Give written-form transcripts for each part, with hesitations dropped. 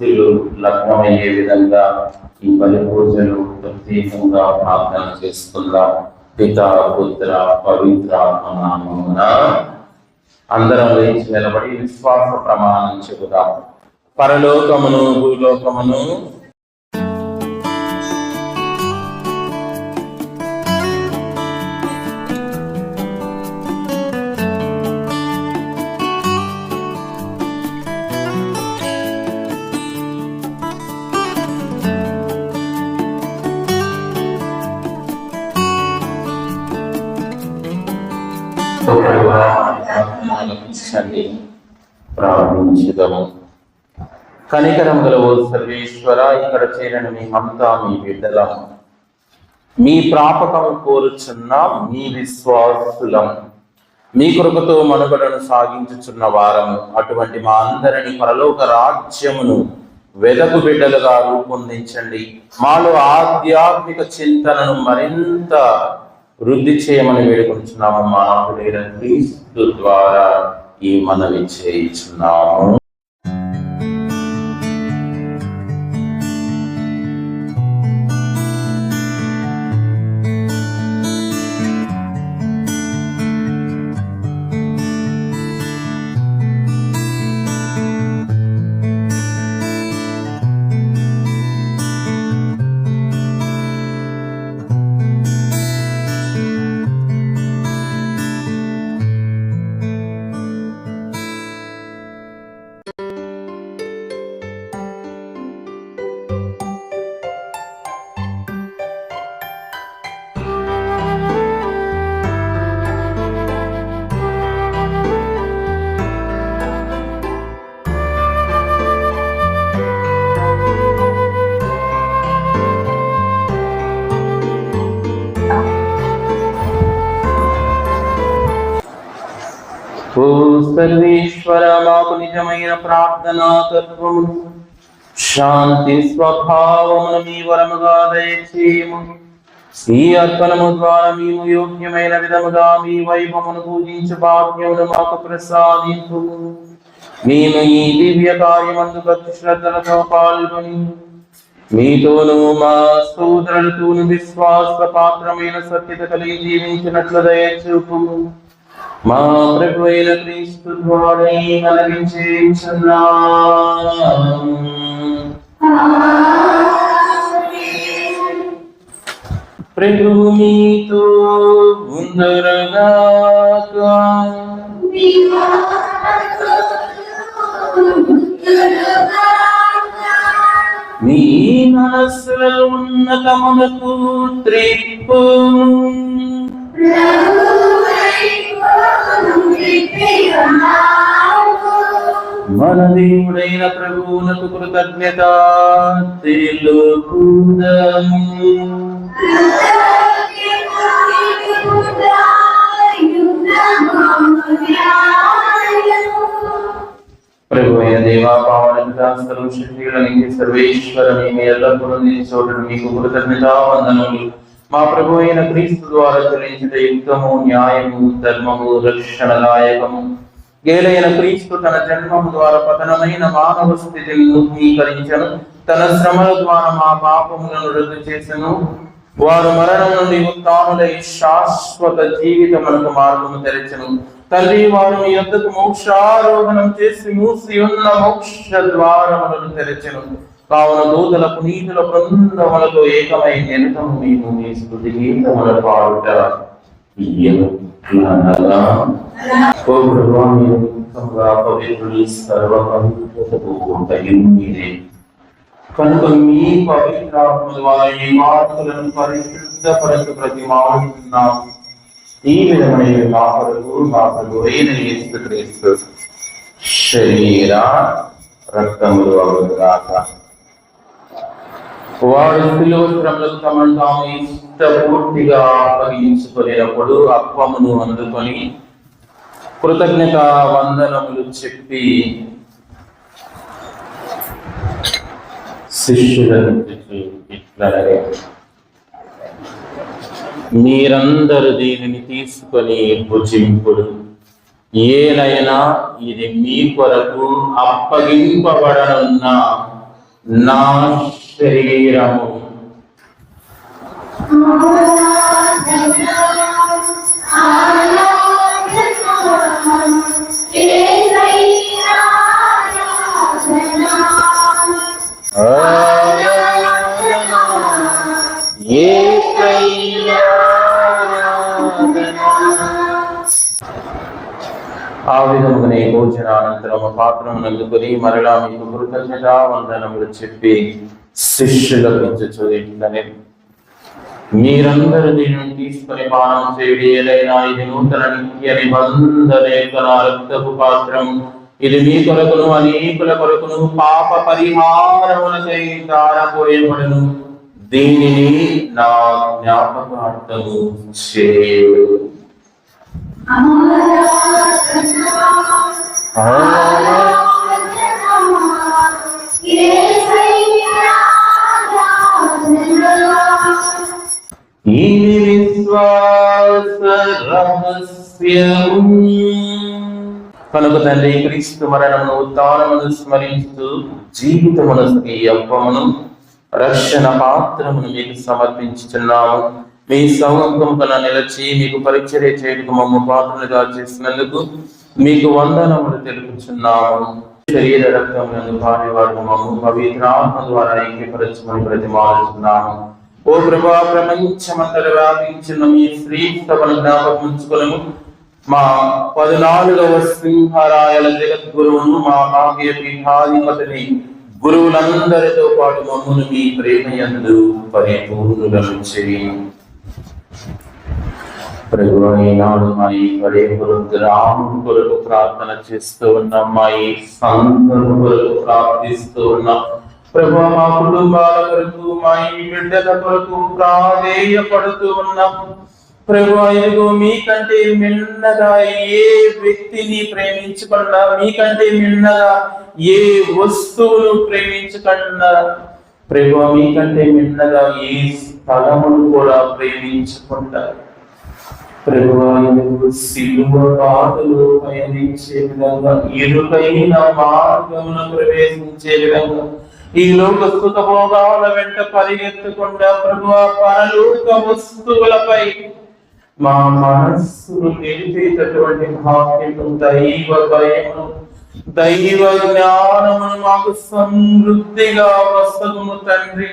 మనస్సులు లగ్నమయ్యే విధంగా ఈ బలి పూజలు ప్రత్యేకంగా ప్రార్థన చేసుకుందాం. పితా పుత్ర పవిత్రాత్మ నామమున. అందరం లేచి నిలబడి విశ్వాస ప్రమాణం చెబుదాం. పరలోకమును భూలోకమును ప్రార్థించుదాము. కనికరము గల ఓ సర్వేశ్వర, ఇక్కడ చేరిన మేమంతా మీ బిడ్డలం, మీ ప్రాపకము కోరుచున్న మీ విశ్వాసులం, మీ కృపతో మనుగడను సాగించుచున్న వారము. అటువంటి మా అందరిని పరలోక రాజ్యమును వెదకు బిడ్డలుగా రూపొందించండి. మాలో ఆధ్యాత్మిక చింతనను మరింత వృద్ధి చేయమని వేడుకుంటున్నాము. మా నాథుడైన క్రీస్తు ద్వారా ఈ మనవి చేయుచున్నాము. ఓ సర్వేశ్వర, మాకు నిజమైన ప్రార్థనా తత్వము, శాంతి స్వభావమును మీ వరముగా దయచేయము. ఈ అర్పణము ద్వారా మేము యోగ్యమైన విధముగా మీ వైభవమును పూజించు భాగ్యమును మాకు ప్రసాదింపు. మేము ఈ దివ్య కార్యమందు భక్తి శ్రద్ధలతో పాల్గొని మీతోనూ మా సోదరులతోనూ విశ్వాస పాత్రమైన సత్యత కలిగి జీవించినట్లు దయచూపు. మా ప్రభు అయిన క్రీస్తు ద్వారా కలిగించున్నాము. ప్రభు మీతో ఉందరుగాక. మీ మనస్సులలో ఉన్నతమునకు త్రిప్పు. మన దేవుడైన ప్రభువునకు కృతజ్ఞత తెలుపుదాము. ప్రభు అయిన దేవా, పావన సర్వశక్తిగలనికి సర్వేశ్వర, మేము ఎల్లప్పుడూ నీ చోటును మీకు కృతజ్ఞతా వందనములు. మా ప్రభు అయిన క్రీస్తు ద్వారా చెల్లించిన యుక్తము, న్యాయము, ధర్మము, రక్షణదాయకము గేలైన క్రీస్తు తన జన్మము ద్వారా పతనమైన మానవ స్థితిని నూతనీకరించను. తన శ్రమల ద్వారా మా పాపములను రద్దు చేసెను. వారు మరణం నుండి ఉత్థానులై శాశ్వత జీవితమునకు మార్గము తెరచెను. తండ్రి, వారు మీ యొద్దకు మోక్షారోహణం చేసి మూసి ఉన్న మోక్ష ద్వారములను తెరచెను. కావున దూతల పునీతుల బృందములతో ఏకమై నిరతము మేము మీ స్తుతి గీతముల పాడుట కనుక మీ పవిత్రాత్మ ద్వారా ఈ మార్పులను పరిశుద్ధపరచు ప్రతి మాడుతున్నాము. ఈ విధమైన మా కొరకు మా ప్రభువైన యేసు క్రీస్తు శరీర రక్తములు అవగాక. వారు శిలువ శ్రమలకు తమను తాము ఇష్టపూర్తిగా అప్పగించుకునేటప్పుడు అప్పమును అందుకొని కృతజ్ఞత వందనములు చెప్పి శిష్యులను ఇట్లనగా, మీరందరూ దీనిని తీసుకొని భుజింపుడు. ఏలైనా ఇది మీ కొరకు అప్పగింపబడనున్న నా శరీరము. ఆ విధముగానే భోజనానంతరం పాత్రను అందుకొని మరలా మీకు కృతజ్ఞతావందనములు చెప్పి శిష్యులకు ఇచ్చుచుండెను. మీరందరూ దీనిని తీసుకొని పానం చేయుడి. ఏదైనా ఇది నూతన నిత్య నిబంధన యొక్క నా రక్తపు పాత్రం. ఇది మీ కొరకును అనేకుల కొరకును పాప పరిహారములకై ధారపోయబడును. దీనిని నా జ్ఞాపకార్థము చేయుడు. ఈ విశ్వాస రహస్యము కనుక తండ్రి క్రీస్తు మరణమును ఉత్థానమును స్మరిస్తూ జీవితమునకు అప్పమును రక్షణ పాత్రమును మీకు సమర్పించుచున్నాము. మీ సౌంకమున నిలిచి మీకు పరిచర్య చేయడానికి మమ్మ పాత్రలుగా చేసినందుకు మీకు వందనములు తెలుపుచున్నాము. శరీర రక్తములను పారేవాడు మమ్మ పవిత్రాత్మ ద్వారా ఐక్యపరచమని ప్రతిమాలుచున్నాము. ఓ ప్రభా, ప్రపంచమంతటా వ్యాపించిన మీ శ్రీ సభను జ్ఞాపకం ఉంచుకొనుము. మా 14వ సింహరాయల జగద్గురువును మా భాగ్య పీఠాధిపతిని గురువులందరితో పాటు మమ్మను మీ ప్రేమయందు పరిపూర్ణులను చేయండి. ప్రభువా, ఈనాడు మా ఈ గ్రామం కొరకు ప్రార్థన చేస్తూ ఉన్నాం. మా ఈ సంఘం కొరకు ప్రార్థిస్తూ ఉన్నాం. ప్రభువా, మా కుటుంబాల కొరకు, మా ఈ బిడ్డల కొరకు ప్రాధేయపడుతూ ఉన్నాం. ప్రభువా, ఇదిగో మీకంటే మిన్నగా ఏ వ్యక్తిని ప్రేమించకుండా, మీకంటే మిన్నగా ఏ వస్తువును ప్రేమించకుండా, ప్రభువా మీకంటే మిన్నగా ఏ స్థలమును కూడా ప్రేమించకుండా, ప్రభువా సిలువ బాటలో పయనించే విధంగా, ఇరుకైన మార్గమును ప్రవేశించే విధంగా, ఈ లోక సుఖ భోగాల వెంట పరిగెత్తకుండా ప్రభువా పరలోక వస్తువులపై మా మనస్సును నిలిపేటటువంటి భాగ్యము, దైవ భయము, దైవ జ్ఞానమును మాకు సమృద్ధిగా వసగుము తండ్రి.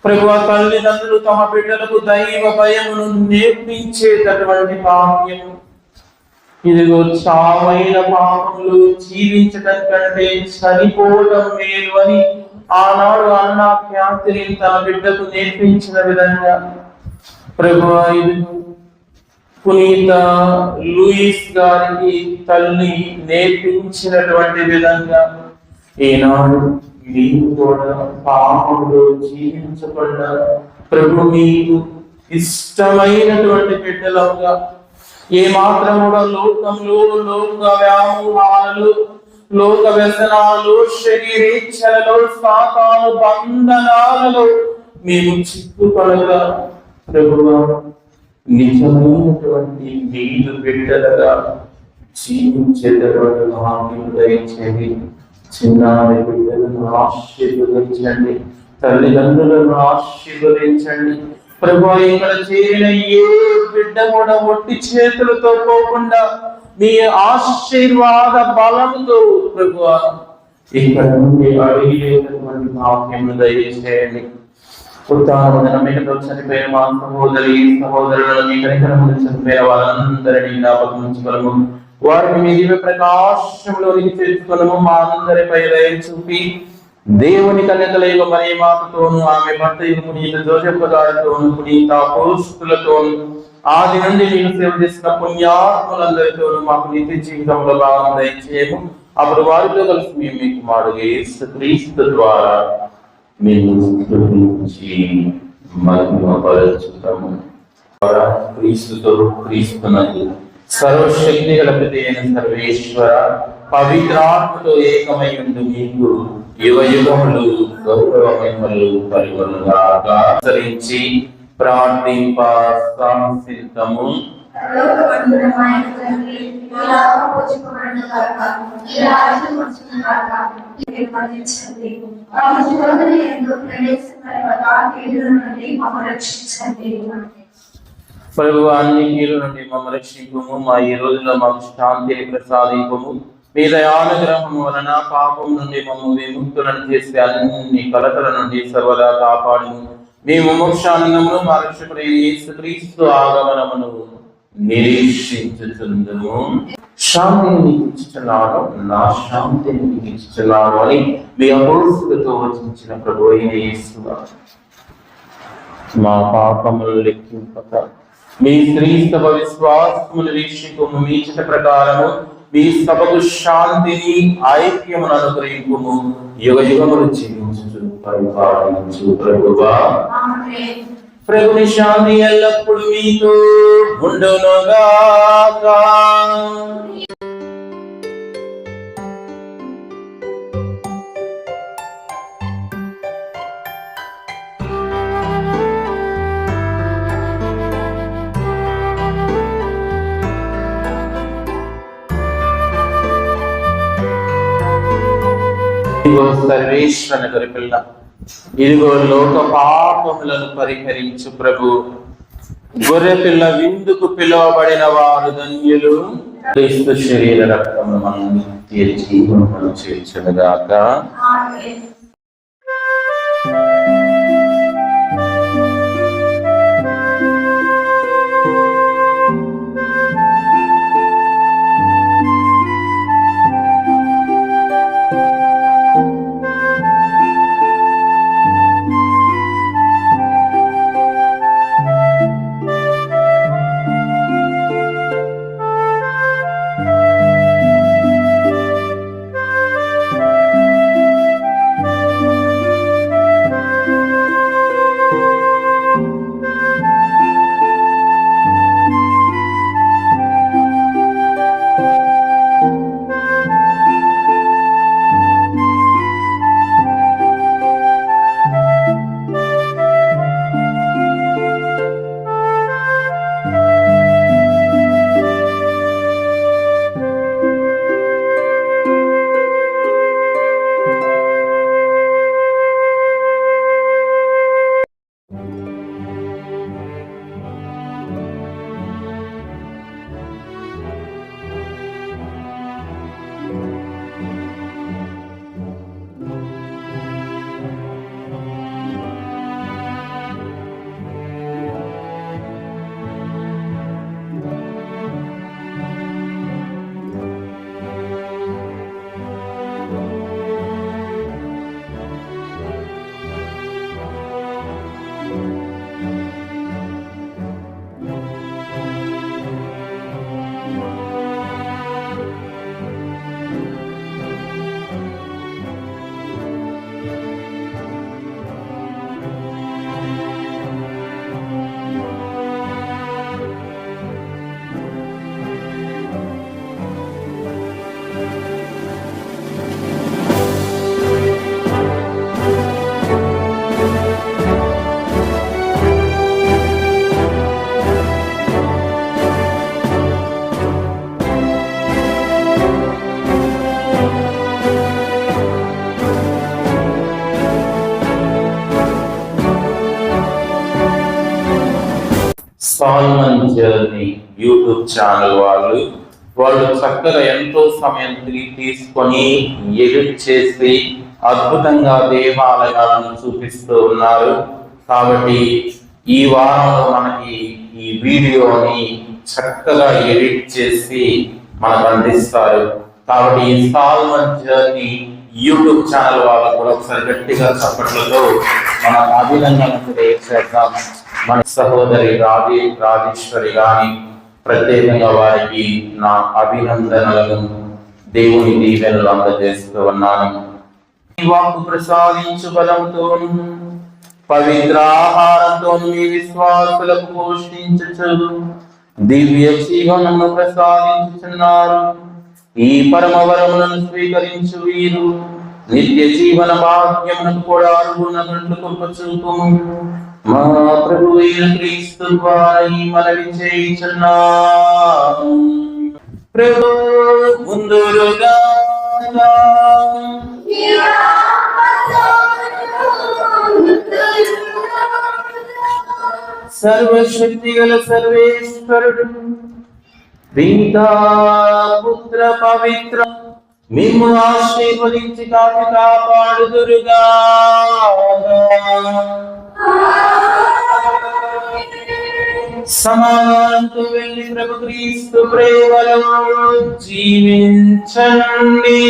ప్రభువా, తల్లిదండ్రులు తమ బిడ్డలకు దైవ భయమును నేర్పించేటటువంటి భాగ్యము, ఇదిగో చావైన పాపములు జీవించడం కంటే చనిపోవడం మేలు అని ఆనాడు అన్న ఖ్యాతిని తన బిడ్డకు నేర్పించిన విధంగా ప్రభువా, ఇదిగో పునీత లూయిస్ గారికి తల్లి నేర్పించినటువంటి విధంగా ఈనాడు మీరు కూడా పాపంలో జీవించబడ్డా ప్రభు మీకు ఇష్టమైనటువంటి బిడ్డలుగా, ఏ మాత్రం కూడా లోకంలో లోక వ్యామోహాలు, లోక వ్యసనాలు, శరీరేచ్ఛలలో, సాతాను బంధనాలలో మేము చిక్కుకొనగా ప్రభువా నిజమైనటువంటి మీరు బిడ్డలుగా జీవించేటటువంటి భాగ్యం దయచేయండి. చిన్నారి బిడ్డలను ఆశీర్వదించండి, తల్లిదండ్రులను ఆశీర్వదించండి. ప్రభువా, ఇక్కడ చేరిన ఏ బిడ్డ కూడా ఒట్టి చేతులతో పోకుండా మీ ఆశీర్వాద బలంతో ప్రభువా ఇక్కడ నుండి అడిగేటటువంటి భాగ్యం దయచేయండి. ఉత్తానమికతో చనిపోయిన మా సహోదరులను మీ కనికరములు చనిపోయిన వాళ్ళందరినీ జ్ఞాపకం ఉంచుకొనుము. వారిని మీ దివ్య ప్రకాశంలోనికి చేర్చుకొనుము. మా అందరిపై దయ చూపి దేవుని కన్యకలైన మరియ మాతతోను, ఆమె భర్త పునీత జోసెఫ్ గారితోను, పునీత అపోస్తలులతోను, ఆది నుండి నేను సేవ చేసిన పుణ్యాత్ములందరితోనూ మాకు నిత్య జీవితంలో భాగం దయచేయము. అప్పుడు వారితో కలిసి మేము మీకు మాడుగా యేసుక్రీస్తు ద్వారా మేము స్తుతించి మహిమపరచుతాము. క్రీస్తుతో, క్రీస్తునందు సర్వశక్తి గల పితైన సర్వేశ్వర పవిత్రాత్మతో ఏకమై ఉండు మీకు యుగ యుగములు గౌరవ మహిమలు కలుగునుగాక. ఆచరించి ప్రార్థింప సంసిద్ధము. ప్రభు అన్ని కీడు నుండి మమ్మ రక్షింపుము. మా ఈ రోజులో మాకు శాంతిని ప్రసాదింపుము. మీ దయానుగ్రహము వలన పాపం నుండి మమ్మ విముక్తులను చేసే అన్ని కలతల నుండి సర్వదా కాపాడుము. మీ మోక్షానందమును మా రక్షకుడైన యేసుక్రీస్తు ఆగమనమును నిరీక్షించుచుందుము. శాంతిని మీకు ఇచ్చుచున్నాను, నా శాంతిని మీకు ఇచ్చుచున్నాను అని మీ అపోస్తులతో వచించిన ప్రభు అయిన యేసు మా పాపములు లెక్కింపక మీ స్త్రీ సభ విశ్వాసమును వీక్షింపుము. మీ చిత్త ప్రకారము మీ సభకు శాంతిని ఐక్యమును అనుగ్రహింపుము. యుగ యుగములు జీవించు పరిపాలించు ప్రభువా. ప్రభుని శాంతి ఎల్లప్పుడు మీతో ఉండునుగాక. ఇదిగో సర్వేశ్వర గొర్రెపిల్ల, ఇదిగో లోక పాపములను పరిహరించు ప్రభు. గొర్రెపిల్ల విందుకు పిలువబడిన వారు ధన్యులు. క్రీస్తు శరీర రక్తమును మన నిత్య జీవమును చేర్చునుగాక. సాల్మన్ జర్నీ యూట్యూబ్ ఛానల్ వాళ్ళు చక్కగా ఎంతో సమయం తీసుకొని ఎడిట్ చేసి అద్భుతంగా దేవాలయాలను చూపిస్తూ ఉన్నారు. కాబట్టి ఈ వారంలో మనకి ఈ వీడియోని చక్కగా ఎడిట్ చేసి మనకు అందిస్తారు. కాబట్టి ఈ సాల్మన్ జర్నీ యూట్యూబ్ ఛానల్ వాళ్ళకు కూడా ఒకసారి గట్టిగా చప్పట్లతో మన అభినందనలు తెలియజేద్దాం. మన సహోదరి రాజేశ్వరి గాని ప్రత్యేకంగా వారికి నా అభినందనలను దేవుని దీవెనలు అందజేస్తూ ఉన్నాను. వాక్కు ప్రసాదించు బలంతో పవిత్రాహారంతో మీ విశ్వాసులకు పోషించు దివ్య జీవనము ప్రసాదించుచున్నారు. ఈ పరమవరములను స్వీకరించు వీరు నిత్య జీవన భాగ్యమునకు కూడా అర్హులగునట్లు కృప చూపుము. మా ప్రభువు అయిన క్రీస్తు ద్వారా ఈ మనవి చేయుచున్నాము. ప్రభు ముందురుగా సర్వశక్తి గల సర్వేశ్వరుడు పితా పుత్ర పవిత్ర మిమ్ము ఆశీర్వదించి కాపాడుదురుగా. సమాధానంతో వెళ్ళి ప్రభు క్రీస్తు ప్రేమలో జీవించండి.